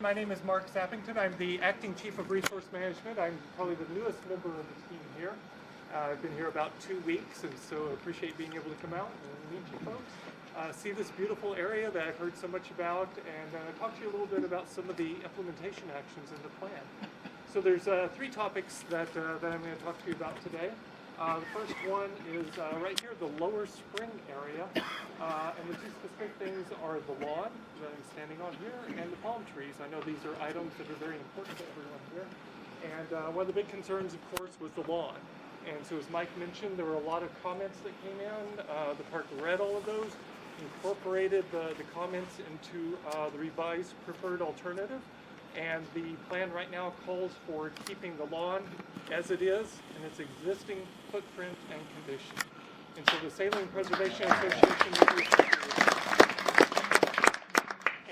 My name is Mark Sappington. I'm the Acting Chief of Resource Management. I'm probably the newest member of the team here. I've been here about 2 weeks, and so appreciate being able to come out and meet you folks. See this beautiful area that I've heard so much about, and talk to you a little bit about some of the implementation actions in the plan. So there's 3 topics that I'm going to talk to you about today. The first one is right here, the lower spring area, and the 2 specific things are the lawn that I'm standing on here and the palm trees. I know these are items that are very important to everyone here, and one of the big concerns, of course, was the lawn. And so as Mike mentioned, there were a lot of comments that came in. The park read all of those, incorporated the comments into the revised preferred alternative. And the plan right now calls for keeping the lawn as it is in its existing footprint and condition. And so the Saline Preservation Association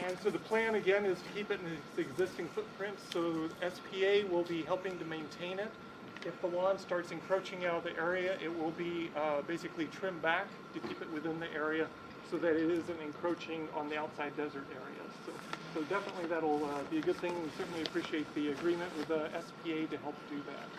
and so the plan again is to keep it in its existing footprint. So SPA will be helping to maintain it. If the lawn starts encroaching out of the area, it will be basically trimmed back to keep it within the area so that it isn't encroaching on the outside desert areas. So definitely that'll be a good thing. We certainly appreciate the agreement with the SPA to help do that.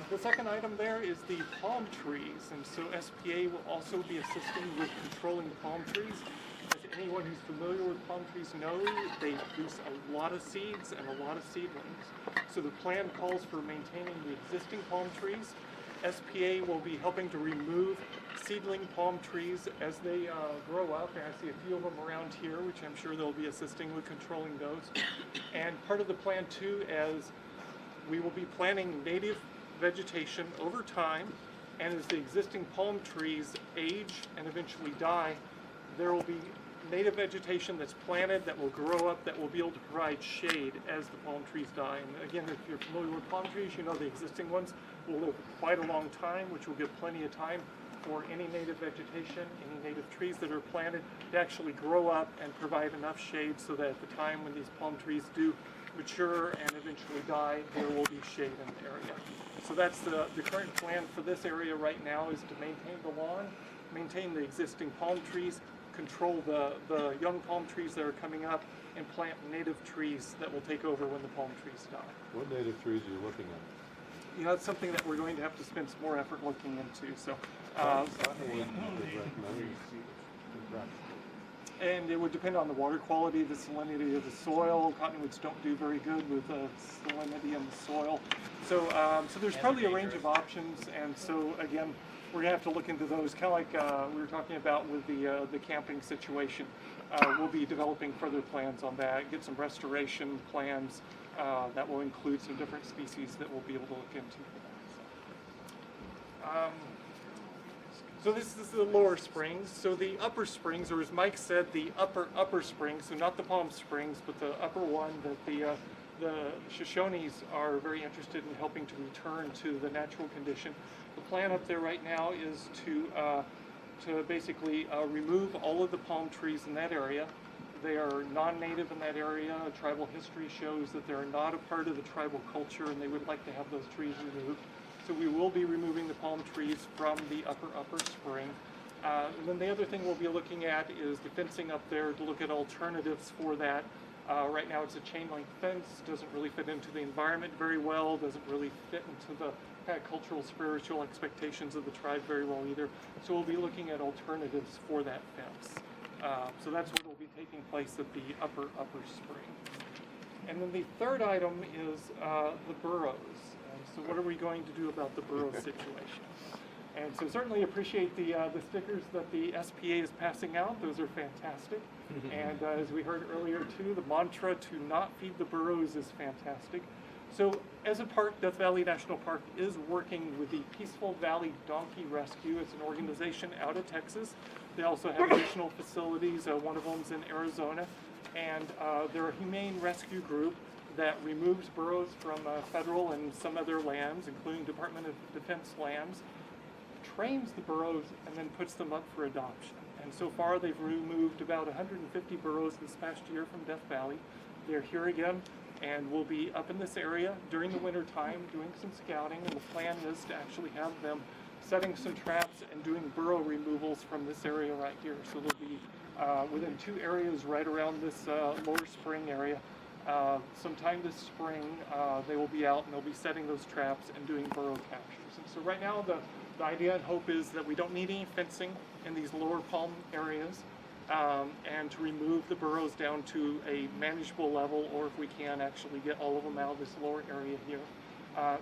The second item there is the palm trees, and so SPA will also be assisting with controlling the palm trees. As anyone who's familiar with palm trees knows, they produce a lot of seeds and a lot of seedlings. So the plan calls for maintaining the existing palm trees. SPA will be helping to remove seedling palm trees as they grow up, and I see a few of them around here, which I'm sure they'll be assisting with controlling those. And part of the plan too, as we will be planting native vegetation over time, and as the existing palm trees age and eventually die, there will be native vegetation that's planted that will grow up that will be able to provide shade as the palm trees die. And again, if you're familiar with palm trees, you know the existing ones will live quite a long time, which will give plenty of time for any native vegetation, any native trees that are planted to actually grow up and provide enough shade so that at the time when these palm trees do mature and eventually die, there will be shade in the area. So that's the current plan for this area right now, is to maintain the lawn, maintain the existing palm trees, control the young palm trees that are coming up, and plant native trees that will take over when the palm trees die. What native trees are you looking at? You know, it's something that we're going to have to spend some more effort looking into. So, and it would depend on the water quality, the salinity of the soil. Cottonwoods don't do very good with salinity in the soil. So, so there's probably a range of options, and so again, we're gonna have to look into those, kind of like we were talking about with the camping situation. We'll be developing further plans on that, get some restoration plans that will include some different species that we'll be able to look into for that. So this is the lower springs. So the upper springs, or as Mike said, the upper springs, so not the Palm Springs, but the upper one that the Shoshones are very interested in helping to return to the natural condition. The plan up there right now is to basically remove all of the palm trees in that area. They are non-native in that area. Tribal history shows that they're not a part of the tribal culture, and they would like to have those trees removed. So we will be removing the palm trees from the upper spring. And then the other thing we'll be looking at is the fencing up there to look at alternatives for that. Right now it's a chain link fence, doesn't really fit into the environment very well, doesn't really fit into the kind of cultural, spiritual expectations of the tribe very well either. So we'll be looking at alternatives for that fence. So that's what will be taking place at the upper spring. And then the third item is the burrows. So what are we going to do about the burrow situation? And so certainly appreciate the stickers that the SPA is passing out. Those are fantastic. And as we heard earlier too, the mantra to not feed the burrows is fantastic. So as a park, Death Valley National Park is working with the Peaceful Valley Donkey Rescue. It's an organization out of Texas. They also have additional facilities. One of them's in Arizona. And they're a humane rescue group that removes burrows from federal and some other lands, including Department of Defense lands, trains the burrows, and then puts them up for adoption. And so far they've removed about 150 burrows this past year from Death Valley. They're here again, and we'll be up in this area during the winter time doing some scouting, and the plan is to actually have them setting some traps and doing burrow removals from this area right here. So they'll be within 2 areas right around this lower spring area sometime this spring, they will be out and they'll be setting those traps and doing burrow captures. And so right now, the idea and hope is that we don't need any fencing in these lower palm areas, and to remove the burrows down to a manageable level, or if we can, actually get all of them out of this lower area here.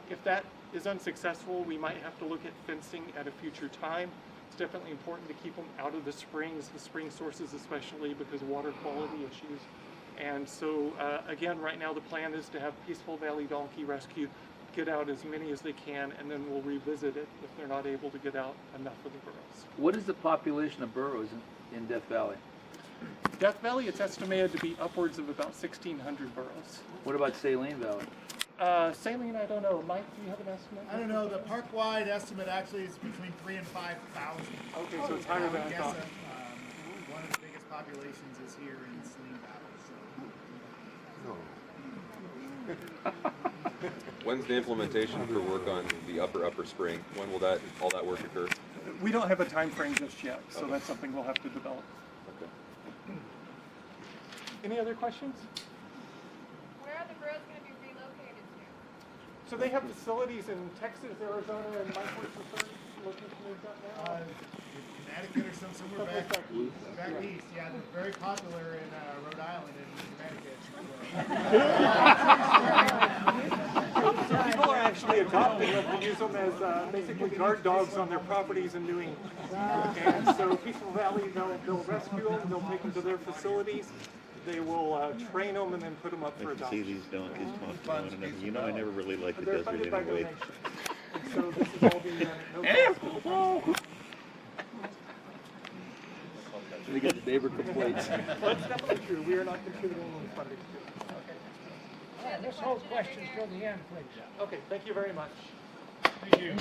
If that is unsuccessful, we might have to look at fencing at a future time. It's definitely important to keep them out of the spring sources especially, because of water quality issues. And so, again, right now the plan is to have Peaceful Valley Donkey Rescue get out as many as they can, and then we'll revisit it if they're not able to get out enough of the burrows. What is the population of burrows in Death Valley? Death Valley, it's estimated to be upwards of about 1,600 burrows. What about Saline Valley? Saline, I don't know. Mike, do you have an estimate? I don't know. The park-wide estimate actually is between 3,000 and 5,000. Okay, so it's higher than I thought. One of the biggest populations is here in Saline Valley. So. When's the implementation for work on the upper spring? When will all that work occur? We don't have a time frame just yet, so that's something we'll have to develop. Okay. Any other questions? Where are the burrows going to be relocated to? So they have facilities in Texas, Arizona, and Mike, where's the third location they've got now? Connecticut or somewhere back east. Yeah, they're very popular in Rhode Island and Connecticut. So people are actually adopting them to use them as basically guard dogs on their properties in New England. And so Peaceful Valley, they'll rescue them, they'll take them to their facilities, they will train them and then put them up for I can see adoption. these donkeys talk to one another. You know, I never really liked the They're desert funded by anyway. donations. And so this is all being done at no cost. They get the neighbor complaints. Well, it's definitely true. We are not contributing any funding to it. Let's hold questions till the end, please. Okay, thank you very much. Thank you.